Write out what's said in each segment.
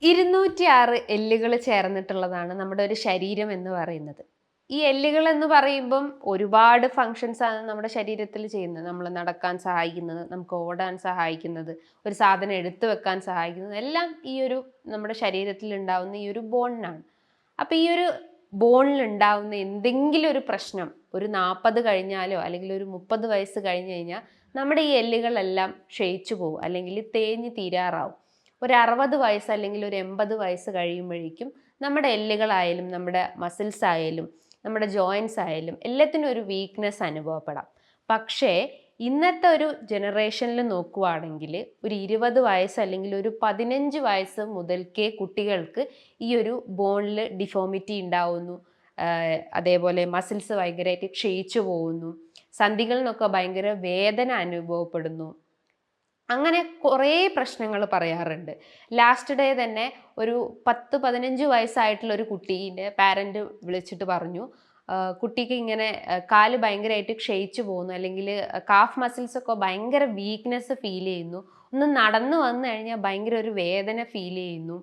206 എല്ലുകൾ ചേർന്നിട്ടുള്ളതാണ് നമ്മുടെ ഒരു ശരീരം എന്ന് പറയുന്നത്. ഈ എല്ലുകൾ എന്ന് പറയുമ്പം ഒരുപാട് ഫങ്ഷൻസ് ആണ് നമ്മുടെ ശരീരത്തിൽ ചെയ്യുന്നത്. നമ്മൾ നടക്കാൻ സഹായിക്കുന്നത്, നമുക്ക് ഓടാൻ സഹായിക്കുന്നത്, ഒരു സാധനം എടുത്തു വെക്കാൻ സഹായിക്കുന്നത് എല്ലാം ഈ ഒരു നമ്മുടെ ശരീരത്തിൽ ഉണ്ടാവുന്ന ഈ ഒരു ബോണിനാണ്. അപ്പോൾ ഈ ഒരു ബോണിൽ ഉണ്ടാവുന്ന എന്തെങ്കിലും ഒരു പ്രശ്നം ഒരു 40 കഴിഞ്ഞാലോ അല്ലെങ്കിൽ ഒരു 30 വയസ്സ് കഴിഞ്ഞ് കഴിഞ്ഞാൽ നമ്മുടെ ഈ എല്ലുകളെല്ലാം ക്ഷയിച്ചു പോകും അല്ലെങ്കിൽ തേഞ്ഞ് തീരാറാവും. ഒരു 60 വയസ്സ് അല്ലെങ്കിൽ ഒരു 80 വയസ്സ് കഴിയുമ്പോഴേക്കും നമ്മുടെ എല്ലുകളായാലും നമ്മുടെ മസിൽസ് ആയാലും നമ്മുടെ ജോയിൻസ് ആയാലും എല്ലാത്തിനും ഒരു വീക്ക്നെസ് അനുഭവപ്പെടാം. പക്ഷേ ഇന്നത്തെ ഒരു ജനറേഷനിൽ നോക്കുവാണെങ്കിൽ ഒരു 20 വയസ്സ് അല്ലെങ്കിൽ ഒരു 15 വയസ്സ് മുതൽക്കേ കുട്ടികൾക്ക് ഈ ഒരു ബോണിൽ ഡിഫോമിറ്റി ഉണ്ടാവുന്നു. അതേപോലെ മസിൽസ് ഭയങ്കരമായിട്ട് ക്ഷയിച്ചു പോകുന്നു, സന്ധികളിൽ നിന്നൊക്കെ ഭയങ്കര വേദന അനുഭവപ്പെടുന്നു. അങ്ങനെ കുറേ പ്രശ്നങ്ങൾ പറയാറുണ്ട്. ലാസ്റ്റ് ഡേ തന്നെ ഒരു 10-15 വയസ്സായിട്ടുള്ള ഒരു കുട്ടീൻ്റെ പാരൻറ്റ് വിളിച്ചിട്ട് പറഞ്ഞു, കുട്ടിക്ക് ഇങ്ങനെ കാല് ഭയങ്കരമായിട്ട് ക്ഷയിച്ചു പോകുന്നു, അല്ലെങ്കിൽ കാഫ് മസിൽസ് ഒക്കെ ഭയങ്കര വീക്ക്നെസ് ഫീൽ ചെയ്യുന്നു, ഒന്ന് നടന്നു വന്നു കഴിഞ്ഞാൽ ഭയങ്കര ഒരു വേദന ഫീൽ ചെയ്യുന്നു,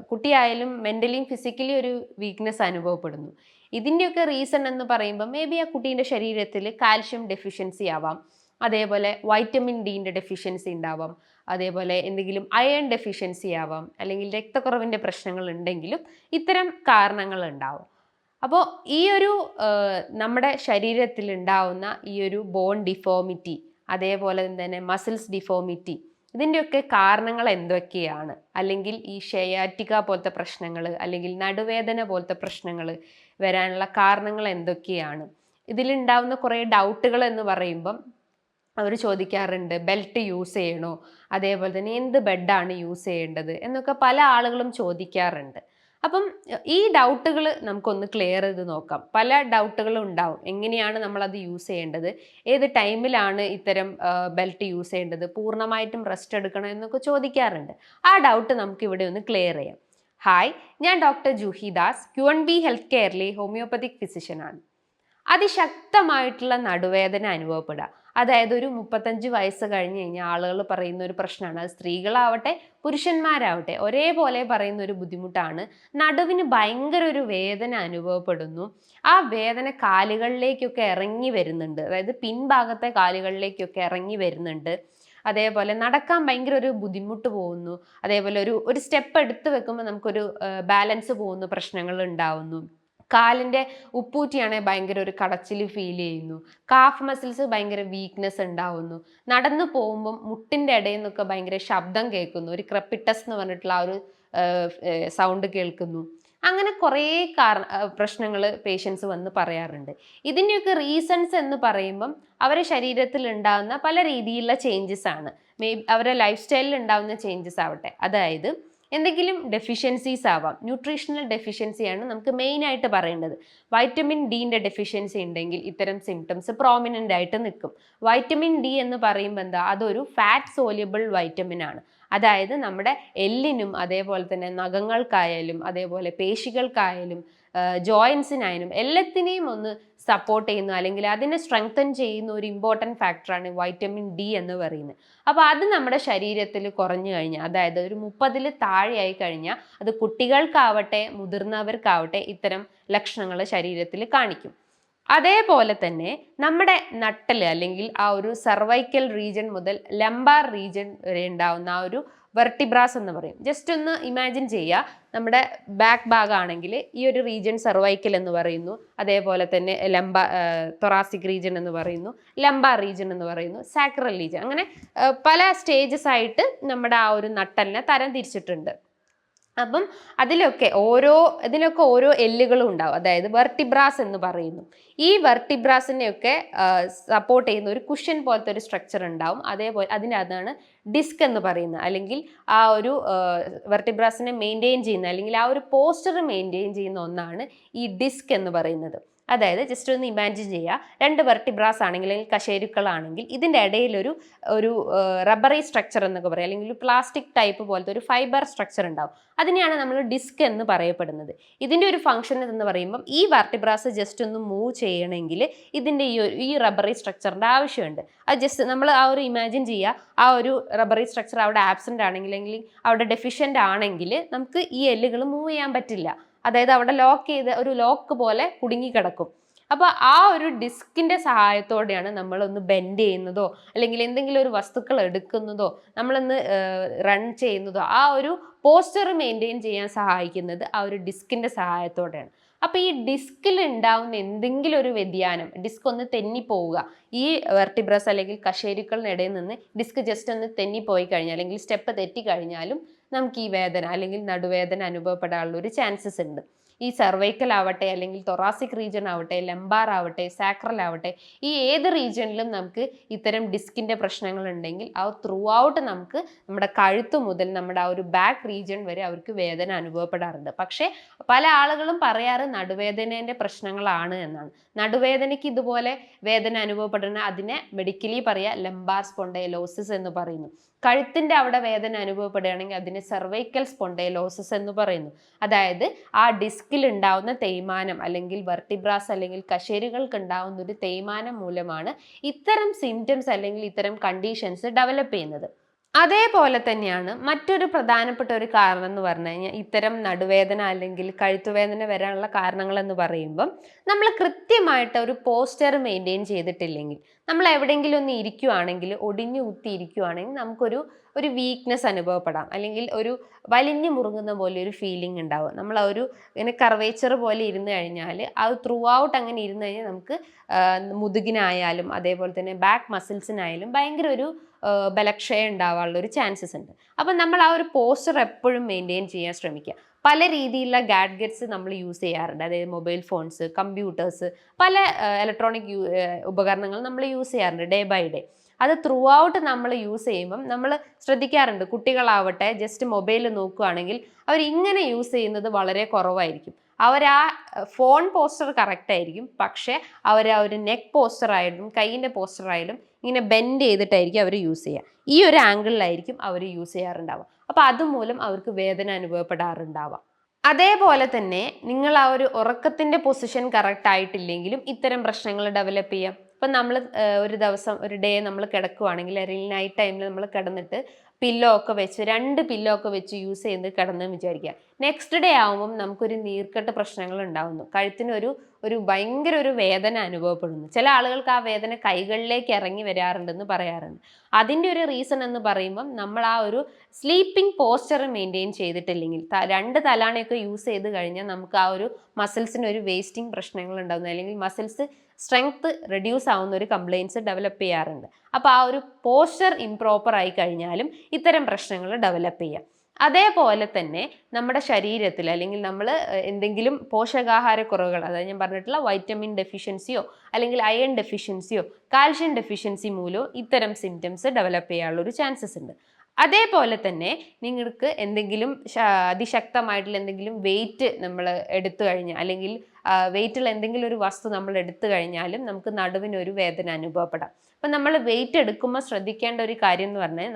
കുട്ടിയായാലും മെൻ്റലിയും ഫിസിക്കലി ഒരു വീക്ക്നെസ് അനുഭവപ്പെടുന്നു. ഇതിൻ്റെയൊക്കെ റീസൺ എന്ന് പറയുമ്പോൾ മേ ബി ആ കുട്ടീൻ്റെ ശരീരത്തിൽ കാൽഷ്യം ഡെഫിഷ്യൻസി ആവാം, അതേപോലെ വൈറ്റമിൻ ഡിൻ്റെ ഡെഫിഷ്യൻസി ഉണ്ടാവാം, അതേപോലെ എന്തെങ്കിലും അയൺ ഡെഫിഷ്യൻസി ആവാം, അല്ലെങ്കിൽ രക്തക്കുറവിൻ്റെ പ്രശ്നങ്ങൾ ഉണ്ടെങ്കിലും ഇത്തരം കാരണങ്ങൾ ഉണ്ടാവും. അപ്പോൾ ഈ ഒരു നമ്മുടെ ശരീരത്തിൽ ഉണ്ടാവുന്ന ഈ ഒരു ബോൺ ഡിഫോമിറ്റി, അതേപോലെ തന്നെ മസിൽസ് ഡിഫോമിറ്റി, ഇതിൻ്റെയൊക്കെ കാരണങ്ങൾ എന്തൊക്കെയാണ്, അല്ലെങ്കിൽ ഈ ഷയാറ്റിക പോലത്തെ പ്രശ്നങ്ങൾ അല്ലെങ്കിൽ നടുവേദന പോലത്തെ പ്രശ്നങ്ങൾ വരാനുള്ള കാരണങ്ങൾ എന്തൊക്കെയാണ്, ഇതിലുണ്ടാവുന്ന കുറേ ഡൗട്ടുകൾ എന്ന് പറയുമ്പം അവർ ചോദിക്കാറുണ്ട് ബെൽറ്റ് യൂസ് ചെയ്യണോ, അതേപോലെ തന്നെ എന്ത് ബെഡാണ് യൂസ് ചെയ്യേണ്ടത് എന്നൊക്കെ പല ആളുകളും ചോദിക്കാറുണ്ട്. അപ്പം ഈ ഡൗട്ടുകൾ നമുക്കൊന്ന് ക്ലിയർ ചെയ്ത് നോക്കാം. പല ഡൗട്ടുകളും ഉണ്ടാവും, എങ്ങനെയാണ് നമ്മളത് യൂസ് ചെയ്യേണ്ടത്, ഏത് ടൈമിലാണ് ഇത്തരം ബെൽറ്റ് യൂസ് ചെയ്യേണ്ടത്, പൂർണ്ണമായിട്ടും റെസ്റ്റ് എടുക്കണം എന്നൊക്കെ ചോദിക്കാറുണ്ട്. ആ ഡൗട്ട് നമുക്ക് ഇവിടെ ഒന്ന് ക്ലിയർ ചെയ്യാം. ഹായ്, ഞാൻ doctor Juhi Das, Q&B health കെയറിലെ ഹോമിയോപ്പതിക് ഫിസിഷ്യനാണ്. അതിശക്തമായിട്ടുള്ള നടുവേദന അനുഭവപ്പെടുക, അതായത് ഒരു 35 വയസ്സ് കഴിഞ്ഞ് കഴിഞ്ഞാൽ ആളുകൾ പറയുന്ന ഒരു പ്രശ്നമാണ്. അത് സ്ത്രീകളാവട്ടെ പുരുഷന്മാരാവട്ടെ ഒരേപോലെ പറയുന്ന ഒരു ബുദ്ധിമുട്ടാണ്. നടുവിന് ഭയങ്കര ഒരു വേദന അനുഭവപ്പെടുന്നു. ആ വേദന കാലുകളിലേക്കൊക്കെ ഇറങ്ങി വരുന്നുണ്ട്, അതായത് പിൻഭാഗത്തെ കാലുകളിലേക്കൊക്കെ ഇറങ്ങി വരുന്നുണ്ട്. അതേപോലെ നടക്കാൻ ഭയങ്കര ഒരു ബുദ്ധിമുട്ട് പോകുന്നു. അതേപോലെ ഒരു സ്റ്റെപ്പ് എടുത്ത് വെക്കുമ്പോൾ നമുക്കൊരു ബാലൻസ് പോകുന്ന പ്രശ്നങ്ങൾ ഉണ്ടാവുന്നു. കാലിൻ്റെ ഉപ്പൂറ്റിയാണെങ്കിൽ ഭയങ്കര ഒരു കടച്ചിൽ ഫീൽ ചെയ്യുന്നു. കാഫ് മസിൽസ് ഭയങ്കര വീക്ക്നെസ് ഉണ്ടാവുന്നു. നടന്നു പോകുമ്പം മുട്ടിൻ്റെ ഇടയിൽ നിന്നൊക്കെ ഭയങ്കര ശബ്ദം കേൾക്കുന്നു, ഒരു ക്രെപ്പിറ്റസ് എന്ന് പറഞ്ഞിട്ടുള്ള ആ ഒരു സൗണ്ട് കേൾക്കുന്നു. അങ്ങനെ കുറേ പ്രശ്നങ്ങൾ പേഷ്യൻസ് വന്ന് പറയാറുണ്ട്. ഇതിൻ്റെയൊക്കെ റീസൺസ് എന്ന് പറയുമ്പം അവരുടെ ശരീരത്തിൽ ഉണ്ടാകുന്ന പല രീതിയിലുള്ള ചേഞ്ചസ് ആണ്. അവരുടെ ലൈഫ് സ്റ്റൈലിൽ ഉണ്ടാകുന്ന ചേഞ്ചസ് ആവട്ടെ, അതായത് എന്തെങ്കിലും ഡെഫിഷ്യൻസീസ് ആവാം. ന്യൂട്രീഷണൽ ഡെഫിഷ്യൻസിയാണ് നമുക്ക് മെയിനായിട്ട് പറയേണ്ടത്. വൈറ്റമിൻ ഡിൻ്റെ ഡെഫിഷ്യൻസി ഉണ്ടെങ്കിൽ ഇത്തരം സിംറ്റംസ് പ്രോമിനൻ്റ് ആയിട്ട് നിൽക്കും. വൈറ്റമിൻ ഡി എന്ന് പറയുമ്പോൾ എന്താ, അതൊരു ഫാറ്റ് സോല്യബിൾ വൈറ്റമിൻ ആണ്. അതായത് നമ്മുടെ എല്ലിനും അതേപോലെ തന്നെ നഖങ്ങൾക്കായാലും അതേപോലെ പേശികൾക്കായാലും ജോയിൻസിനായാലും എല്ലാത്തിനെയും ഒന്ന് സപ്പോർട്ട് ചെയ്യുന്നു, അല്ലെങ്കിൽ അതിനെ സ്ട്രെങ്തൻ ചെയ്യുന്ന ഒരു ഇമ്പോർട്ടൻറ്റ് ഫാക്ടറാണ് വൈറ്റമിൻ ഡി എന്ന് പറയുന്നത്. അപ്പോൾ അത് നമ്മുടെ ശരീരത്തിൽ കുറഞ്ഞു കഴിഞ്ഞാൽ, അതായത് ഒരു 30 താഴെയായി കഴിഞ്ഞാൽ, അത് കുട്ടികൾക്കാവട്ടെ മുതിർന്നവർക്കാവട്ടെ ഇത്തരം ലക്ഷണങ്ങൾ ശരീരത്തിൽ കാണിക്കും. അതേപോലെ തന്നെ നമ്മുടെ നട്ടൽ അല്ലെങ്കിൽ ആ ഒരു സർവൈക്കൽ റീജൻ മുതൽ ലംബാർ റീജൻ വരെ ഉണ്ടാവുന്ന ആ ഒരു വെർട്ടിബ്രാസ് എന്ന് പറയും. ജസ്റ്റ് ഒന്ന് ഇമാജിൻ ചെയ്യുക, നമ്മുടെ ബാക്ക് ഭാഗമാണെങ്കിൽ ഈ ഒരു റീജൻ സർവൈക്കൽ എന്ന് പറയുന്നു, അതേപോലെ തന്നെ തൊറാസിക് റീജൻ എന്ന് പറയുന്നു, ലംബാർ റീജൻ എന്ന് പറയുന്നു, സാക്രൽ റീജൻ, അങ്ങനെ പല സ്റ്റേജസ് ആയിട്ട് നമ്മുടെ ആ ഒരു നട്ടലിനെ തരം തിരിച്ചിട്ടുണ്ട്. അപ്പം ഇതിനൊക്കെ ഓരോ എല്ലുകളും ഉണ്ടാവും, അതായത് വെർട്ടിബ്രാസ് എന്ന് പറയുന്നു. ഈ വെർട്ടിബ്രാസിനെയൊക്കെ സപ്പോർട്ട് ചെയ്യുന്ന ഒരു കുഷൻ പോലത്തെ ഒരു സ്ട്രക്ചർ ഉണ്ടാവും. അതേപോലെ അതാണ് ഡിസ്ക് എന്ന് പറയുന്നത്, അല്ലെങ്കിൽ ആ ഒരു വെർട്ടിബ്രാസിനെ മെയിൻറ്റെയിൻ ചെയ്യുന്ന അല്ലെങ്കിൽ ആ ഒരു പോസ്റ്റർ മെയിൻറ്റെയിൻ ചെയ്യുന്ന ഒന്നാണ് ഈ ഡിസ്ക് എന്ന് പറയുന്നത്. അതായത് ജസ്റ്റ് ഒന്ന് ഇമാജിൻ ചെയ്യുക, 2 വെർട്ടിബ്രാസ് ആണെങ്കിൽ അല്ലെങ്കിൽ കശേരുക്കളാണെങ്കിൽ ഇതിൻ്റെ ഇടയിൽ ഒരു റബ്ബറി സ്ട്രക്ചർ എന്നൊക്കെ പറയും, അല്ലെങ്കിൽ ഒരു പ്ലാസ്റ്റിക് ടൈപ്പ് പോലത്തെ ഒരു ഫൈബർ സ്ട്രക്ചർ ഉണ്ടാവും. അതിനെയാണ് നമ്മൾ ഡിസ്ക് എന്ന് പറയപ്പെടുന്നത്. ഇതിൻ്റെ ഒരു ഫംഗ്ഷൻ എന്ന് പറയുമ്പം ഈ വെർട്ടിബ്രാസ് ജസ്റ്റ് ഒന്ന് മൂവ് ചെയ്യണമെങ്കിൽ ഇതിൻ്റെ ഈ റബ്ബറി സ്ട്രക്ചറിൻ്റെ ആവശ്യമുണ്ട്. അത് ജസ്റ്റ് നമ്മൾ ആ ഒരു ഇമാജിൻ ചെയ്യുക, ആ ഒരു റബ്ബറി സ്ട്രക്ചർ അവിടെ ആബ്സെൻ്റ് ആണെങ്കിൽ അല്ലെങ്കിൽ അവിടെ ഡെഫിഷ്യൻ്റ് ആണെങ്കിൽ നമുക്ക് ഈ എല്ലുകൾ മൂവ് ചെയ്യാൻ പറ്റില്ല. അതായത് അവിടെ ലോക്ക് ചെയ്ത് ഒരു ലോക്ക് പോലെ കുടുങ്ങിക്കിടക്കും. അപ്പോൾ ആ ഒരു ഡിസ്കിൻ്റെ സഹായത്തോടെയാണ് നമ്മളൊന്ന് ബെൻഡ് ചെയ്യുന്നതോ അല്ലെങ്കിൽ എന്തെങ്കിലും ഒരു വസ്തുക്കൾ എടുക്കുന്നതോ നമ്മളൊന്ന് റൺ ചെയ്യുന്നതോ ആ ഒരു പോസ്ചർ മെയിൻറ്റെയിൻ ചെയ്യാൻ സഹായിക്കുന്നത് ആ ഒരു ഡിസ്കിൻ്റെ സഹായത്തോടെയാണ്. അപ്പോൾ ഈ ഡിസ്കിൽ ഉണ്ടാവുന്ന എന്തെങ്കിലും ഒരു വ്യതിയാനം, ഡിസ്ക് ഒന്ന് തെന്നിപ്പോവുക, ഈ വെർട്ടിബ്രസ് അല്ലെങ്കിൽ കശേരുക്കളിനിടയിൽ നിന്ന് ഡിസ്ക് ജസ്റ്റ് ഒന്ന് തെന്നിപ്പോയി കഴിഞ്ഞാൽ അല്ലെങ്കിൽ സ്റ്റെപ്പ് തെറ്റിക്കഴിഞ്ഞാലും നമുക്ക് ഈ വേദന അല്ലെങ്കിൽ നടുവേദന അനുഭവപ്പെടാനുള്ള ഒരു ചാൻസസ് ഉണ്ട്. ഈ സെർവൈക്കൽ ആവട്ടെ അല്ലെങ്കിൽ തൊറാസിക് റീജിയൻ ആവട്ടെ, ലംബാർ ആവട്ടെ, സാക്രൽ ആവട്ടെ, ഈ ഏത് റീജിയനിലും നമുക്ക് ഇത്തരം ഡിസ്കിൻ്റെ പ്രശ്നങ്ങൾ ഉണ്ടെങ്കിൽ ആ ത്രൂ ഔട്ട് നമുക്ക് നമ്മുടെ കഴുത്ത് മുതൽ നമ്മുടെ ആ ഒരു ബാക്ക് റീജിയൻ വരെ അവർക്ക് വേദന അനുഭവപ്പെടാറുണ്ട്. പക്ഷേ പല ആളുകളും പറയാറ് നടുവേദനേൻ്റെ പ്രശ്നങ്ങളാണ് എന്നാണ്. നടുവേദനയ്ക്ക് ഇതുപോലെ വേദന അനുഭവപ്പെടുന്ന അതിനെ മെഡിക്കലി പറയുക ലംബാർ സ്പോണ്ടൈലോസിസ് എന്ന് പറയുന്നു. കഴുത്തിൻ്റെ അവിടെ വേദന അനുഭവപ്പെടുകയാണെങ്കിൽ അതിനെ സെർവൈക്കൽ സ്പോണ്ടൈലോസിസ് എന്ന് പറയുന്നു. അതായത് ആ ഡിസ്കിൽ ഉണ്ടാവുന്ന തേയ്മാനം അല്ലെങ്കിൽ വെർട്ടിബ്രാസ് അല്ലെങ്കിൽ കശേരുകൾക്ക് ഉണ്ടാവുന്ന ഒരു തേയ്മാനം മൂലമാണ് ഇത്തരം സിംറ്റംസ് അല്ലെങ്കിൽ ഇത്തരം കണ്ടീഷൻസ് ഡെവലപ്പ് ചെയ്യുന്നത്. അതേപോലെ തന്നെയാണ് മറ്റൊരു പ്രധാനപ്പെട്ട ഒരു കാരണം എന്ന് പറഞ്ഞു കഴിഞ്ഞാൽ ഇത്തരം നടുവേദന അല്ലെങ്കിൽ കഴുത്തുവേദന വരാനുള്ള കാരണങ്ങൾ എന്ന് പറയുമ്പം നമ്മൾ കൃത്യമായിട്ട് ഒരു പോസ്ചർ മെയിൻറ്റെയിൻ ചെയ്തിട്ടില്ലെങ്കിൽ, നമ്മൾ എവിടെയെങ്കിലും ഒന്ന് ഇരിക്കുവാണെങ്കിൽ, ഒടിഞ്ഞു കുത്തി ഇരിക്കുവാണെങ്കിൽ നമുക്കൊരു വീക്ക്നെസ് അനുഭവപ്പെടാം, അല്ലെങ്കിൽ ഒരു വലിഞ്ഞു മുറുങ്ങുന്ന പോലെ ഒരു ഫീലിംഗ് ഉണ്ടാവും. നമ്മൾ ആ ഒരു ഇങ്ങനെ കർവേച്ചർ പോലെ ഇരുന്ന് കഴിഞ്ഞാൽ അത് ത്രൂ ഔട്ട് അങ്ങനെ ഇരുന്ന് കഴിഞ്ഞാൽ നമുക്ക് മുതുകിനായാലും അതേപോലെ തന്നെ ബാക്ക് മസിൽസിനായാലും ഭയങ്കര ഒരു ബലക്ഷയം ഉണ്ടാവാനുള്ള ഒരു ചാൻസസ് ഉണ്ട്. അപ്പം നമ്മൾ ആ ഒരു പോസ്ചർ എപ്പോഴും മെയിൻറ്റെയിൻ ചെയ്യാൻ ശ്രമിക്കുക. പല രീതിയിലുള്ള ഗാഡ്ഗറ്റ്സ് നമ്മൾ യൂസ് ചെയ്യാറുണ്ട്. അതായത് മൊബൈൽ ഫോൺസ്, കമ്പ്യൂട്ടേഴ്സ്, പല ഇലക്ട്രോണിക് ഉപകരണങ്ങൾ നമ്മൾ യൂസ് ചെയ്യാറുണ്ട് ഡേ ബൈ ഡേ. അത് ത്രൂ ഔട്ട് നമ്മൾ യൂസ് ചെയ്യുമ്പം നമ്മൾ ശ്രദ്ധിക്കാറുണ്ട്, കുട്ടികളാവട്ടെ ജസ്റ്റ് മൊബൈൽ നോക്കുകയാണെങ്കിൽ അവർ ഇങ്ങനെ യൂസ് ചെയ്യുന്നത് വളരെ കുറവായിരിക്കും. അവർ ആ ഫോൺ പോസ്റ്റർ കറക്റ്റ് ആയിരിക്കും, പക്ഷേ അവർ ആ ഒരു നെക്ക് പോസ്റ്റർ ആയാലും കൈയിൻ്റെ പോസ്റ്റർ ആയാലും ഇങ്ങനെ ബെൻഡ് ചെയ്തിട്ടായിരിക്കും അവർ യൂസ് ചെയ്യുക. ഈ ഒരു ആംഗിളിലായിരിക്കും അവർ യൂസ് ചെയ്യാറുണ്ടാവുക. അപ്പോൾ അതുമൂലം അവർക്ക് വേദന അനുഭവപ്പെടാറുണ്ടാവാം. അതേപോലെ തന്നെ നിങ്ങൾ ആ ഒരു ഉറക്കത്തിൻ്റെ പൊസിഷൻ കറക്റ്റ് ആയിട്ടില്ലെങ്കിലും ഇത്തരം പ്രശ്നങ്ങൾ ഡെവലപ്പ് ചെയ്യാം. ഇപ്പം നമ്മൾ ഒരു ദിവസം ഒരു ഡേ നമ്മൾ കിടക്കുവാണെങ്കിൽ അല്ലെങ്കിൽ നൈറ്റ് ടൈമിൽ നമ്മൾ കിടന്നിട്ട് പില്ലോ ഒക്കെ വെച്ച് 2 പില്ലോ ഒക്കെ വെച്ച് യൂസ് ചെയ്ത് കിടന്നെന്ന് വിചാരിക്കുക. നെക്സ്റ്റ് ഡേ ആകുമ്പം നമുക്കൊരു നീർക്കെട്ട് പ്രശ്നങ്ങൾ ഉണ്ടാകുന്നു, കഴുത്തിന് ഒരു ഭയങ്കര ഒരു വേദന അനുഭവപ്പെടുന്നു. ചില ആളുകൾക്ക് ആ വേദന കൈകളിലേക്ക് ഇറങ്ങി വരാറുണ്ടെന്ന് പറയാറുണ്ട്. അതിൻ്റെ ഒരു റീസൺ എന്ന് പറയുമ്പം നമ്മൾ ആ ഒരു സ്ലീപ്പിംഗ് പോസ്ചർ മെയിൻറ്റെയിൻ ചെയ്തിട്ടില്ലെങ്കിൽ, 2 തലാണയൊക്കെ യൂസ് ചെയ്ത് കഴിഞ്ഞാൽ നമുക്ക് ആ ഒരു മസിൽസിന് ഒരു വേസ്റ്റിംഗ് പ്രശ്നങ്ങൾ ഉണ്ടാകുന്നു, അല്ലെങ്കിൽ മസിൽസ് സ്ട്രെങ്ത് റെഡ്യൂസ് ആവുന്ന ഒരു കംപ്ലയിൻസ് ഡെവലപ്പ് ചെയ്യാറുണ്ട്. അപ്പോൾ ആ ഒരു പോസ്ചർ ഇംപ്രോപ്പർ ആയി കഴിഞ്ഞാലും ഇത്തരം പ്രശ്നങ്ങൾ ഡെവലപ്പ് ചെയ്യാം. അതേപോലെ തന്നെ നമ്മുടെ ശരീരത്തിൽ അല്ലെങ്കിൽ നമ്മൾ എന്തെങ്കിലും പോഷകാഹാരക്കുറവുകൾ, അതായത് ഞാൻ പറഞ്ഞിട്ടുള്ള വൈറ്റമിൻ ഡെഫിഷ്യൻസിയോ അല്ലെങ്കിൽ അയൺ ഡെഫിഷ്യൻസിയോ കാൽഷ്യം ഡെഫിഷ്യൻസി മൂലവും ഇത്തരം സിംറ്റംസ് ഡെവലപ്പ് ചെയ്യാനുള്ള ഒരു ചാൻസസ് ഉണ്ട്. അതേപോലെ തന്നെ നിങ്ങൾക്ക് എന്തെങ്കിലും അതിശക്തമായിട്ടുള്ള എന്തെങ്കിലും വെയിറ്റ് നമ്മൾ എടുത്തു കഴിഞ്ഞാൽ അല്ലെങ്കിൽ വെയിറ്റുള്ള എന്തെങ്കിലും ഒരു വസ്തു നമ്മൾ എടുത്തു കഴിഞ്ഞാലും നമുക്ക് നടുവിനൊരു വേദന അനുഭവപ്പെടാം. അപ്പം നമ്മൾ വെയിറ്റ് എടുക്കുമ്പോൾ ശ്രദ്ധിക്കേണ്ട ഒരു കാര്യം എന്ന് പറഞ്ഞാൽ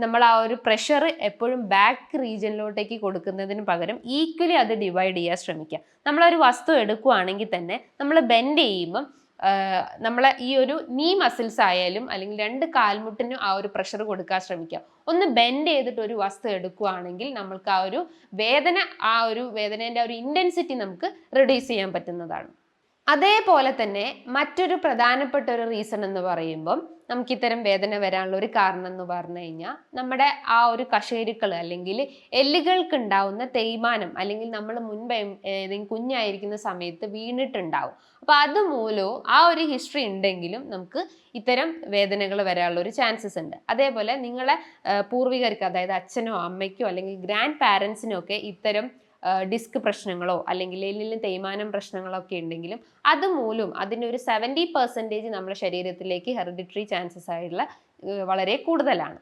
നമ്മൾ ആ ഒരു പ്രഷർ എപ്പോഴും ബാക്ക് റീജിയനിലോട്ടേക്ക് കൊടുക്കുന്നതിന് പകരം ഈക്വലി അത് ഡിവൈഡ് ചെയ്യാൻ ശ്രമിക്കുക. നമ്മളൊരു വസ്തു എടുക്കുകയാണെങ്കിൽ തന്നെ നമ്മൾ ബെൻഡ് ചെയ്യുമ്പം നമ്മളെ ഈ ഒരു നീ മസിൽസ് ആയാലും അല്ലെങ്കിൽ 2 കാൽമുട്ടിനും ആ ഒരു പ്രഷർ കൊടുക്കാൻ ശ്രമിക്കുക. ഒന്ന് ബെൻഡ് ചെയ്തിട്ട് ഒരു വസ്തു എടുക്കുകയാണെങ്കിൽ നമ്മൾക്ക് ആ ഒരു വേദനേൻ്റെ ആ ഒരു ഇൻറ്റൻസിറ്റി നമുക്ക് റെഡ്യൂസ് ചെയ്യാൻ പറ്റുന്നതാണ്. അതേപോലെ തന്നെ മറ്റൊരു പ്രധാനപ്പെട്ട ഒരു റീസൺ എന്ന് പറയുമ്പം നമുക്ക് ഇത്തരം വേദന വരാനുള്ള ഒരു കാരണം എന്ന് പറഞ്ഞു കഴിഞ്ഞാൽ നമ്മുടെ ആ ഒരു കശേരുക്കൾ അല്ലെങ്കിൽ എല്ലുകൾക്ക് ഉണ്ടാവുന്ന തേയ്മാനം, അല്ലെങ്കിൽ നമ്മൾ മുൻപ് ഏതെങ്കിലും കുഞ്ഞായിരിക്കുന്ന സമയത്ത് വീണിട്ടുണ്ടാവും. അപ്പോൾ അതുമൂലവും ആ ഒരു ഹിസ്റ്ററി ഉണ്ടെങ്കിലും നമുക്ക് ഇത്തരം വേദനകൾ വരാനുള്ള ഒരു ചാൻസസ് ഉണ്ട്. അതേപോലെ നിങ്ങളെ പൂർവികർക്ക്, അതായത് അച്ഛനോ അമ്മയ്ക്കോ അല്ലെങ്കിൽ ഗ്രാൻഡ് പാരൻസിനോ ഒക്കെ ഇത്തരം ഡിസ്ക് പ്രശ്നങ്ങളോ അല്ലെങ്കിൽ എല്ലിലും തേയ്മാനം പ്രശ്നങ്ങളോ ഒക്കെ ഉണ്ടെങ്കിലും അതുമൂലം അതിൻ്റെ ഒരു 70% നമ്മുടെ ശരീരത്തിലേക്ക് ഹെറിഡിറ്ററി ചാൻസസ് ആയിട്ടുള്ള വളരെ കൂടുതലാണ്.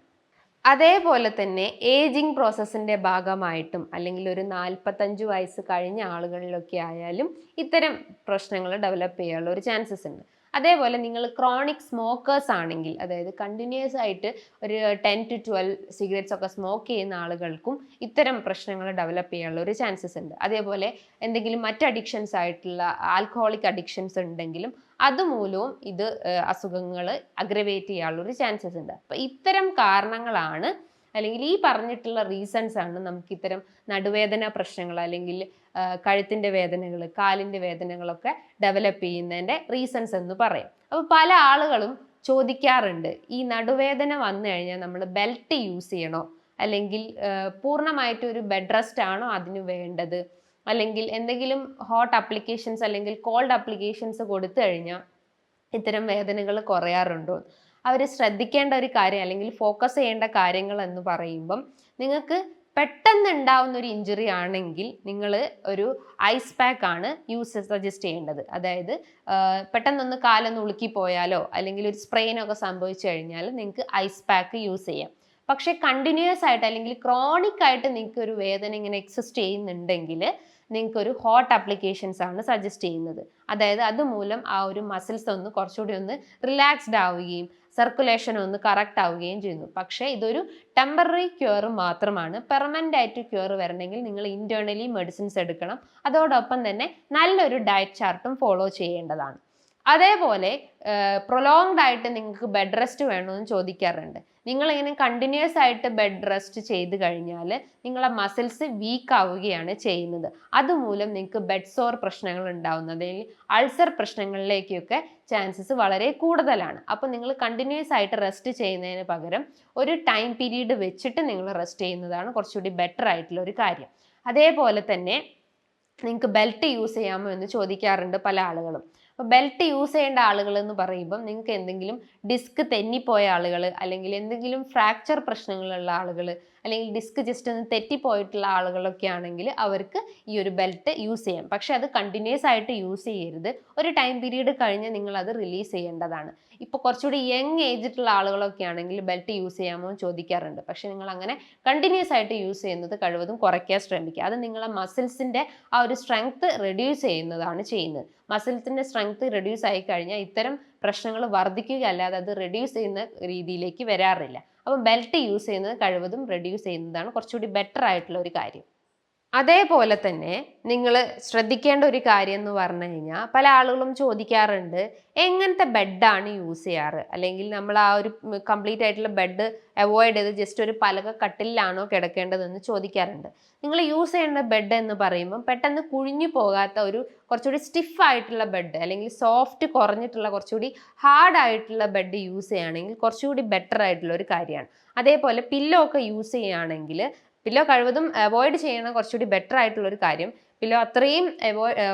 അതേപോലെ തന്നെ ഏജിങ് പ്രോസസ്സിന്റെ ഭാഗമായിട്ടും അല്ലെങ്കിൽ ഒരു 45 വയസ്സ് കഴിഞ്ഞ ആളുകളിലൊക്കെ ആയാലും ഇത്തരം പ്രശ്നങ്ങൾ ഡെവലപ്പ് ചെയ്യാനുള്ള ഒരു ചാൻസസ് ഉണ്ട്. അതേപോലെ നിങ്ങൾ ക്രോണിക് സ്മോക്കേഴ്സ് ആണെങ്കിൽ, അതായത് കണ്ടിന്യൂസ് ആയിട്ട് ഒരു 10 to 12 സിഗരറ്റ്സ് ഒക്കെ സ്മോക്ക് ചെയ്യുന്ന ആളുകൾക്കും ഇത്തരം പ്രശ്നങ്ങൾ ഡെവലപ്പ് ചെയ്യാനുള്ള ഒരു ചാൻസസ് ഉണ്ട്. അതേപോലെ എന്തെങ്കിലും മറ്റ് അഡിക്ഷൻസ് ആയിട്ടുള്ള ആൽക്കഹോളിക് അഡിക്ഷൻസ് ഉണ്ടെങ്കിലും അതുമൂലവും ഇത് അസുഖങ്ങൾ അഗ്രവേറ്റ് ചെയ്യാനുള്ള ഒരു ചാൻസസ് ഉണ്ട്. അപ്പൊ ഇത്തരം കാരണങ്ങളാണ്, അല്ലെങ്കിൽ ഈ പറഞ്ഞിട്ടുള്ള റീസൺസ് ആണ് നമുക്ക് ഇത്തരം നടുവേദന പ്രശ്നങ്ങൾ അല്ലെങ്കിൽ കഴുത്തിന്റെ വേദനകൾ, കാലിന്റെ വേദനകളൊക്കെ ഡെവലപ്പ് ചെയ്യുന്നതിന്റെ റീസൺസ് എന്ന് പറയും. അപ്പോൾ പല ആളുകളും ചോദിക്കാറുണ്ട്, ഈ നടുവേദന വന്നു കഴിഞ്ഞാൽ നമ്മൾ ബെൽറ്റ് യൂസ് ചെയ്യണോ, അല്ലെങ്കിൽ പൂർണ്ണമായിട്ട് ഒരു ബെഡ് റെസ്റ്റ് ആണോ അതിന് വേണ്ടത്, അല്ലെങ്കിൽ എന്തെങ്കിലും ഹോട്ട് അപ്ലിക്കേഷൻസ് അല്ലെങ്കിൽ കോൾഡ് അപ്ലിക്കേഷൻസ് കൊടുത്തു കഴിഞ്ഞാൽ ഇത്തരം വേദനകൾ കുറയാറുണ്ടോ? അവർ ശ്രദ്ധിക്കേണ്ട ഒരു കാര്യം അല്ലെങ്കിൽ ഫോക്കസ് ചെയ്യേണ്ട കാര്യങ്ങൾ എന്ന് പറയുമ്പം, നിങ്ങൾക്ക് പെട്ടെന്ന് ഉണ്ടാവുന്ന ഒരു ഇഞ്ചുറി ആണെങ്കിൽ നിങ്ങൾ ഒരു ഐസ് പാക്ക് ആണ് സജസ്റ്റ് ചെയ്യേണ്ടത്. അതായത് പെട്ടെന്നൊന്ന് കാലൊന്ന് ഉളുക്കി പോയാലോ അല്ലെങ്കിൽ ഒരു സ്പ്രെയിനൊക്കെ സംഭവിച്ചു കഴിഞ്ഞാൽ നിങ്ങൾക്ക് ഐസ് പാക്ക് യൂസ് ചെയ്യാം. പക്ഷെ കണ്ടിന്യൂസ് ആയിട്ട് അല്ലെങ്കിൽ ക്രോണിക് ആയിട്ട് നിങ്ങൾക്ക് ഒരു വേദന ഇങ്ങനെ എക്സിസ്റ്റ് ചെയ്യുന്നുണ്ടെങ്കിൽ നിങ്ങൾക്ക് ഒരു ഹോട്ട് അപ്ലിക്കേഷൻസ് ആണ് സജസ്റ്റ് ചെയ്യുന്നത്. അതായത് അതുമൂലം ആ ഒരു മസിൽസ് ഒന്ന് കുറച്ചുകൂടി ഒന്ന് റിലാക്സ്ഡ് ആവുകയും സർക്കുലേഷൻ ഒന്ന് കറക്റ്റ് ആവുകയും ചെയ്യുന്നു. പക്ഷേ ഇതൊരു ടെമ്പററി ക്യൂർ മാത്രമാണ്. പെർമനന്റ് ആയിട്ട് ക്യൂർ വരണമെങ്കിൽ നിങ്ങൾ ഇന്റേണലി മെഡിസിൻസ് എടുക്കണം. അതോടൊപ്പം തന്നെ നല്ലൊരു ഡയറ്റ് ചാർട്ടും ഫോളോ ചെയ്യേണ്ടതാണ്. അതേപോലെ പ്രൊലോങ്ഡ് ആയിട്ട് നിങ്ങൾക്ക് ബെഡ് റെസ്റ്റ് വേണമെന്ന് ചോദിക്കാറുണ്ട്. നിങ്ങളിങ്ങനെ കണ്ടിന്യൂസ് ആയിട്ട് ബെഡ് റെസ്റ്റ് ചെയ്ത് കഴിഞ്ഞാൽ നിങ്ങളെ മസിൽസ് വീക്ക് ആവുകയാണ് ചെയ്യുന്നത്. അതുമൂലം നിങ്ങൾക്ക് ബെഡ് സോർ പ്രശ്നങ്ങൾ ഉണ്ടാവുന്നത്, അല്ലെങ്കിൽ അൾസർ പ്രശ്നങ്ങളിലേക്കൊക്കെ ചാൻസസ് വളരെ കൂടുതലാണ്. അപ്പോൾ നിങ്ങൾ കണ്ടിന്യൂസ് ആയിട്ട് റെസ്റ്റ് ചെയ്യുന്നതിന് പകരം ഒരു ടൈം പീരീഡ് വെച്ചിട്ട് നിങ്ങൾ റെസ്റ്റ് ചെയ്യുന്നതാണ് കുറച്ചുകൂടി ബെറ്റർ ആയിട്ടുള്ള ഒരു കാര്യം. അതേപോലെ തന്നെ നിങ്ങൾക്ക് ബെൽറ്റ് യൂസ് ചെയ്യാമോ എന്ന് ചോദിക്കാറുണ്ട് പല ആളുകളും. അപ്പോൾ ബെൽറ്റ് യൂസ് ചെയ്യേണ്ട ആളുകൾ എന്ന് പറയുമ്പം, നിങ്ങൾക്ക് എന്തെങ്കിലും ഡിസ്ക് തെന്നിപ്പോയ ആളുകൾ, അല്ലെങ്കിൽ എന്തെങ്കിലും ഫ്രാക്ചർ പ്രശ്നങ്ങളുള്ള ആളുകൾ, അല്ലെങ്കിൽ ഡിസ്ക് ജസ്റ്റ് ഒന്ന് തെറ്റിപ്പോയിട്ടുള്ള ആളുകളൊക്കെ ആണെങ്കിൽ അവർക്ക് ഈ ഒരു ബെൽറ്റ് യൂസ് ചെയ്യാം. പക്ഷെ അത് കണ്ടിന്യൂസ് ആയിട്ട് യൂസ് ചെയ്യരുത്. ഒരു ടൈം പീരീഡ് കഴിഞ്ഞ് നിങ്ങൾ അത് റിലീസ് ചെയ്യേണ്ടതാണ്. ഇപ്പോൾ കുറച്ചുകൂടി യങ് ഏജിട്ടുള്ള ആളുകളൊക്കെ ആണെങ്കിൽ ബെൽറ്റ് യൂസ് ചെയ്യാമോ എന്ന് ചോദിക്കാറുണ്ട്. പക്ഷെ നിങ്ങൾ അങ്ങനെ കണ്ടിന്യൂസ് ആയിട്ട് യൂസ് ചെയ്യുന്നത് കഴിവതും കുറയ്ക്കാൻ ശ്രമിക്കുക. അത് നിങ്ങളെ മസിൽസിന്റെ ആ ഒരു സ്ട്രെങ്ത് റെഡ്യൂസ് ചെയ്യുന്നതാണ് ചെയ്യുന്നത്. മസിൽസിന്റെ സ്ട്രെങ്ത് റെഡ്യൂസ് ആയി കഴിഞ്ഞാൽ ഇത്തരം പ്രശ്നങ്ങൾ വർദ്ധിക്കുക അല്ലാതെ അത് റെഡ്യൂസ് ചെയ്യുന്ന രീതിയിലേക്ക് വരാറില്ല. അപ്പം ബെൽറ്റ് യൂസ് ചെയ്യുന്നത് കഴിവതും റെഡ്യൂസ് ചെയ്യുന്നതാണ് കുറച്ചുകൂടി ബെറ്റർ ആയിട്ടുള്ള ഒരു കാര്യം. അതേപോലെ തന്നെ നിങ്ങൾ ശ്രദ്ധിക്കേണ്ട ഒരു കാര്യം എന്ന് പറഞ്ഞു കഴിഞ്ഞാൽ, പല ആളുകളും ചോദിക്കാറുണ്ട് എങ്ങനത്തെ ബെഡാണ് യൂസ് ചെയ്യാറ്, അല്ലെങ്കിൽ നമ്മൾ ആ ഒരു കംപ്ലീറ്റ് ആയിട്ടുള്ള ബെഡ് അവോയ്ഡ് ചെയ്ത് ജസ്റ്റ് ഒരു പലക കട്ടിലാണോ കിടക്കേണ്ടതെന്ന് ചോദിക്കാറുണ്ട്. നിങ്ങൾ യൂസ് ചെയ്യേണ്ട ബെഡ് എന്ന് പറയുമ്പോൾ പെട്ടെന്ന് കുഴിഞ്ഞു പോകാത്ത ഒരു കുറച്ചുകൂടി സ്റ്റിഫ് ആയിട്ടുള്ള ബെഡ്, അല്ലെങ്കിൽ സോഫ്റ്റ് കുറഞ്ഞിട്ടുള്ള കുറച്ചുകൂടി ഹാർഡ് ആയിട്ടുള്ള ബെഡ് യൂസ് ചെയ്യുകയാണെങ്കിൽ കുറച്ചുകൂടി ബെറ്റർ ആയിട്ടുള്ള ഒരു കാര്യമാണ്. അതേപോലെ പില്ലോ ഒക്കെ യൂസ് ചെയ്യുകയാണെങ്കിൽ പില്ലോ കഴിവതും അവോയ്ഡ് ചെയ്യണ കുറച്ചുകൂടി ബെറ്റർ ആയിട്ടുള്ള ഒരു കാര്യം. പില്ലോ അത്രയും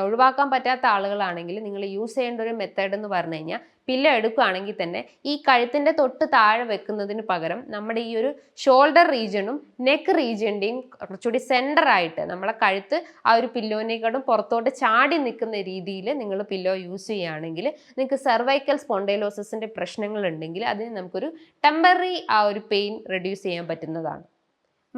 ഒഴിവാക്കാൻ പറ്റാത്ത ആളുകളാണെങ്കിൽ നിങ്ങൾ യൂസ് ചെയ്യേണ്ട ഒരു മെത്തേഡ് എന്ന് പറഞ്ഞു കഴിഞ്ഞാൽ, പില്ലോ എടുക്കുകയാണെങ്കിൽ തന്നെ ഈ കഴുത്തിന്റെ തൊട്ട് താഴെ വെക്കുന്നതിന് പകരം നമ്മുടെ ഈ ഒരു ഷോൾഡർ റീജിയണും നെക്ക് റീജിയന്റെയും കുറച്ചുകൂടി സെന്റർ ആയിട്ട് നമ്മളെ കഴുത്ത് ആ ഒരു പില്ലോനേക്കാളും പുറത്തോട്ട് ചാടി നിൽക്കുന്ന രീതിയിൽ നിങ്ങൾ പില്ലോ യൂസ് ചെയ്യുകയാണെങ്കിൽ നിങ്ങൾക്ക് സെർവൈക്കൽ സ്പോണ്ടൈലോസിന്റെ പ്രശ്നങ്ങൾ ഉണ്ടെങ്കിൽ അതിന് നമുക്കൊരു ടെമ്പററി ആ ഒരു പെയിൻ റെഡ്യൂസ് ചെയ്യാൻ പറ്റുന്നതാണ്.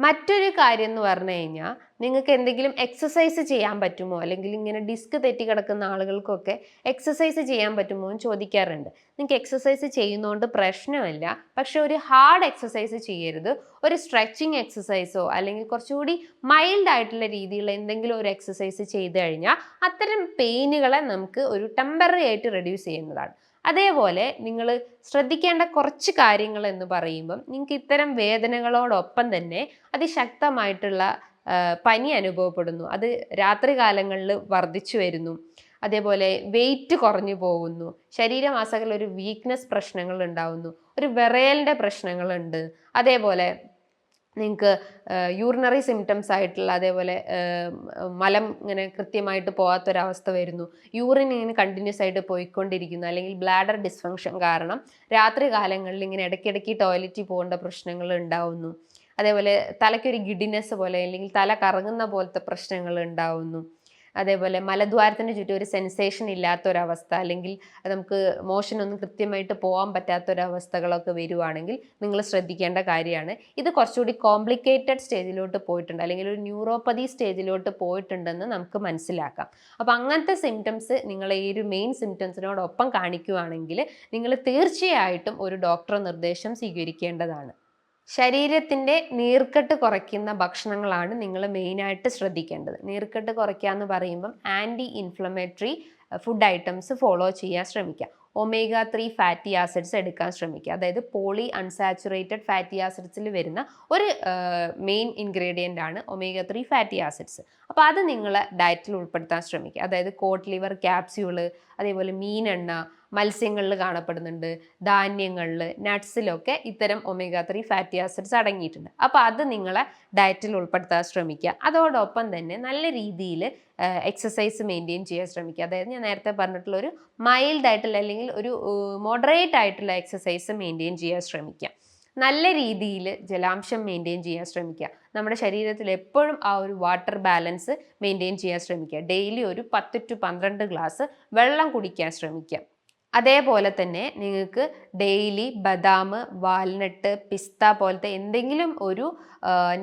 മറ്റൊരു കാര്യം എന്ന് പറഞ്ഞു കഴിഞ്ഞാൽ, നിങ്ങൾക്ക് എന്തെങ്കിലും എക്സസൈസ് ചെയ്യാൻ പറ്റുമോ, അല്ലെങ്കിൽ ഇങ്ങനെ ഡിസ്ക് തെറ്റി കിടക്കുന്ന ആളുകൾക്കൊക്കെ എക്സസൈസ് ചെയ്യാൻ പറ്റുമോ എന്ന് ചോദിക്കാറുണ്ട്. നിങ്ങൾക്ക് എക്സസൈസ് ചെയ്യുന്നതുകൊണ്ട് പ്രശ്നമില്ല, പക്ഷെ ഒരു ഹാർഡ് എക്സസൈസ് ചെയ്യരുത്. ഒരു സ്ട്രെച്ചിങ് എക്സസൈസോ അല്ലെങ്കിൽ കുറച്ചുകൂടി മൈൽഡ് ആയിട്ടുള്ള രീതിയിലുള്ള എന്തെങ്കിലും ഒരു എക്സസൈസ് ചെയ്ത് കഴിഞ്ഞാൽ അത്തരം പെയിനുകളെ നമുക്ക് ഒരു ടെമ്പററി ആയിട്ട് റെഡ്യൂസ് ചെയ്യുന്നതാണ്. അതേപോലെ നിങ്ങൾ ശ്രദ്ധിക്കേണ്ട കുറച്ച് കാര്യങ്ങൾ എന്ന് പറയുമ്പം, നിങ്ങൾക്ക് ഇത്തരം വേദനകളോടൊപ്പം തന്നെ അതിശക്തമായിട്ടുള്ള പനി അനുഭവപ്പെടുന്നു, അത് രാത്രി കാലങ്ങളിൽ വർദ്ധിച്ചു വരുന്നു, അതേപോലെ വെയിറ്റ് കുറഞ്ഞു പോകുന്നു, ശരീരമാസകല ഒരു വീക്ക്നെസ് പ്രശ്നങ്ങൾ ഉണ്ടാവുന്നു, ഒരു വിറയലിൻ്റെ പ്രശ്നങ്ങളുണ്ട്, അതേപോലെ നിങ്ങൾക്ക് യൂറിനറി സിംറ്റംസ് ആയിട്ടുള്ള, അതേപോലെ മലം ഇങ്ങനെ കൃത്യമായിട്ട് പോകാത്തൊരവസ്ഥ വരുന്നു, യൂറിൻ ഇങ്ങനെ കണ്ടിന്യൂസ് ആയിട്ട് പോയിക്കൊണ്ടിരിക്കുന്നു, അല്ലെങ്കിൽ ബ്ലാഡർ ഡിസ്ഫങ്ഷൻ കാരണം രാത്രി കാലങ്ങളിൽ ഇങ്ങനെ ഇടയ്ക്കിടയ്ക്ക് ടോയ്ലറ്റിൽ പോകേണ്ട പ്രശ്നങ്ങൾ ഉണ്ടാവുന്നു, അതേപോലെ തലയ്ക്കൊരു ഗിഡിനെസ് പോലെ അല്ലെങ്കിൽ തല കറങ്ങുന്ന പോലത്തെ പ്രശ്നങ്ങൾ ഉണ്ടാവുന്നു, അതേപോലെ മലദ്വാരത്തിന് ചുറ്റും ഒരു സെൻസേഷൻ ഇല്ലാത്തൊരവസ്ഥ, അല്ലെങ്കിൽ നമുക്ക് മോഷനൊന്നും കൃത്യമായിട്ട് പോകാൻ പറ്റാത്തൊരവസ്ഥകളൊക്കെ വരുവാണെങ്കിൽ നിങ്ങൾ ശ്രദ്ധിക്കേണ്ട കാര്യമാണ്. ഇത് കുറച്ചുകൂടി കോംപ്ലിക്കേറ്റഡ് സ്റ്റേജിലോട്ട് പോയിട്ടുണ്ട്, അല്ലെങ്കിൽ ഒരു ന്യൂറോപ്പതി സ്റ്റേജിലോട്ട് പോയിട്ടുണ്ടെന്ന് നമുക്ക് മനസ്സിലാക്കാം. അപ്പോൾ അങ്ങനത്തെ സിംറ്റംസ് നിങ്ങൾ ഈ ഒരു മെയിൻ സിംറ്റംസിനോടൊപ്പം കാണിക്കുകയാണെങ്കിൽ നിങ്ങൾ തീർച്ചയായിട്ടും ഒരു ഡോക്ടർ നിർദ്ദേശം സ്വീകരിക്കേണ്ടതാണ്. ശരീരത്തിൻ്റെ നീർക്കെട്ട് കുറയ്ക്കുന്ന ഭക്ഷണങ്ങളാണ് നിങ്ങൾ മെയിനായിട്ട് ശ്രദ്ധിക്കേണ്ടത്. നീർക്കെട്ട് കുറയ്ക്കുക എന്ന് പറയുമ്പം anti inflammatory food items follow ചെയ്യാൻ ശ്രമിക്കുക. ഒമേഗ 3 ഫാറ്റി ആസിഡ്സ് എടുക്കാൻ ശ്രമിക്കുക. അതായത് പോളി അൺസാച്ചുറേറ്റഡ് ഫാറ്റി ആസിഡ്സിൽ വരുന്ന ഒരു മെയിൻ ഇൻഗ്രീഡിയൻ്റ് ആണ് ഒമേഗ 3 ഫാറ്റി ആസിഡ്സ്. അപ്പോൾ അത് നിങ്ങൾ ഡയറ്റിൽ ഉൾപ്പെടുത്താൻ ശ്രമിക്കുക. അതായത് കോട്ട് ലിവർ ക്യാപ്സ്യൂള്, അതേപോലെ മീനെണ്ണ, മത്സ്യങ്ങളിൽ കാണപ്പെടുന്നുണ്ട്, ധാന്യങ്ങളിൽ, നട്ട്സിലൊക്കെ ഇത്തരം ഒമേഗ 3 ഫാറ്റി ആസിഡ്സ് അടങ്ങിയിട്ടുണ്ട്. അപ്പോൾ അത് നിങ്ങളെ ഡയറ്റിൽ ഉൾപ്പെടുത്താൻ ശ്രമിക്കുക. അതോടൊപ്പം തന്നെ നല്ല രീതിയിൽ എക്സസൈസ് മെയിൻറ്റെയിൻ ചെയ്യാൻ ശ്രമിക്കുക. അതായത് ഞാൻ നേരത്തെ പറഞ്ഞിട്ടുള്ള ഒരു മൈൽഡ് ആയിട്ടുള്ള അല്ലെങ്കിൽ ഒരു മോഡറേറ്റ് ആയിട്ടുള്ള എക്സസൈസ് മെയിൻറ്റെയിൻ ചെയ്യാൻ ശ്രമിക്കുക. നല്ല രീതിയിൽ ജലാംശം മെയിൻറ്റെയിൻ ചെയ്യാൻ ശ്രമിക്കുക. നമ്മുടെ ശരീരത്തിൽ എപ്പോഴും ആ ഒരു വാട്ടർ ബാലൻസ് മെയിൻറ്റെയിൻ ചെയ്യാൻ ശ്രമിക്കുക. ഡെയിലി ഒരു 10 to 12 ഗ്ലാസ് വെള്ളം കുടിക്കാൻ ശ്രമിക്കുക. അതേപോലെ തന്നെ നിങ്ങൾക്ക് ഡെയിലി ബദാം, വാൽനട്ട്, പിസ്ത പോലത്തെ എന്തെങ്കിലും ഒരു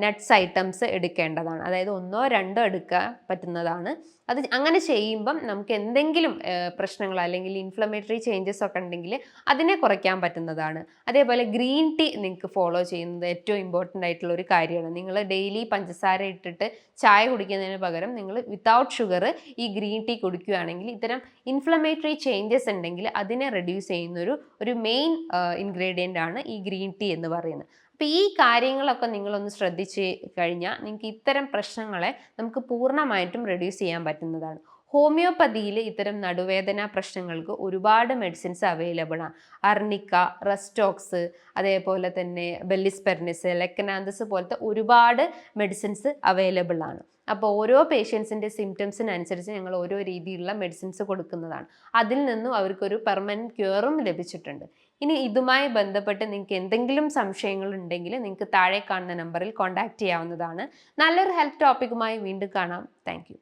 നട്ട്സ് ഐറ്റംസ് എടുക്കേണ്ടതാണ്. അതായത് 1 or 2 എടുക്കാൻ പറ്റുന്നതാണ്. അത് അങ്ങനെ ചെയ്യുമ്പം നമുക്ക് എന്തെങ്കിലും പ്രശ്നങ്ങൾ അല്ലെങ്കിൽ ഇൻഫ്ലമേറ്ററി ചേഞ്ചസ് ഒക്കെ ഉണ്ടെങ്കിൽ അതിനെ കുറയ്ക്കാൻ പറ്റുന്നതാണ്. അതേപോലെ ഗ്രീൻ ടീ നിങ്ങൾക്ക് ഫോളോ ചെയ്യുന്നത് ഏറ്റവും ഇമ്പോർട്ടൻ്റ് ആയിട്ടുള്ള ഒരു കാര്യമാണ്. നിങ്ങൾ ഡെയിലി പഞ്ചസാര ഇട്ടിട്ട് ചായ കുടിക്കുന്നതിന് പകരം നിങ്ങൾ വിത്തൗട്ട് ഷുഗർ ഈ ഗ്രീൻ ടീ കുടിക്കുകയാണെങ്കിൽ ഇത്തരം ഇൻഫ്ലമേറ്ററി ചേഞ്ചസ് ഉണ്ടെങ്കിൽ അതിനെ റെഡ്യൂസ് ചെയ്യുന്ന ഒരു മെയിൻ ഇൻഗ്രീഡിയൻ്റ് ആണ് ഈ ഗ്രീൻ ടീ എന്ന് പറയുന്നത്. അപ്പോൾ ഈ കാര്യങ്ങളൊക്കെ നിങ്ങളൊന്ന് ശ്രദ്ധിച്ച് കഴിഞ്ഞാൽ നിങ്ങൾക്ക് ഇത്തരം പ്രശ്നങ്ങളെ നമുക്ക് പൂർണ്ണമായിട്ടും റെഡ്യൂസ് ചെയ്യാൻ പറ്റുന്നതാണ്. ഹോമിയോപ്പതിയിൽ ഇത്തരം നടുവേദന പ്രശ്നങ്ങൾക്ക് ഒരുപാട് മെഡിസിൻസ് അവൈലബിൾ ആണ്. അർണിക്ക, റെസ്റ്റോക്സ്, അതേപോലെ തന്നെ ബെല്ലിസ്പെർനിസ്, ലെക്കനാന്തസ് പോലത്തെ ഒരുപാട് മെഡിസിൻസ് അവൈലബിൾ ആണ്. അപ്പോൾ ഓരോ പേഷ്യൻസിൻ്റെ സിംറ്റംസിനനുസരിച്ച് ഞങ്ങൾ ഓരോ രീതിയിലുള്ള മെഡിസിൻസ് കൊടുക്കുന്നതാണ്. അതിൽ നിന്നും അവർക്കൊരു പെർമനൻറ്റ് ക്യൂറും ലഭിച്ചിട്ടുണ്ട്. ഇനി ഇതുമായി ബന്ധപ്പെട്ട് നിങ്ങൾക്ക് എന്തെങ്കിലും സംശയങ്ങൾ ഉണ്ടെങ്കിൽ നിങ്ങൾക്ക് താഴെ കാണുന്ന നമ്പറിൽ കോൺടാക്റ്റ് ചെയ്യാവുന്നതാണ്. നല്ലൊരു ഹെൽത്ത് ടോപ്പിക്കുമായി വീണ്ടും കാണാം. Thank you.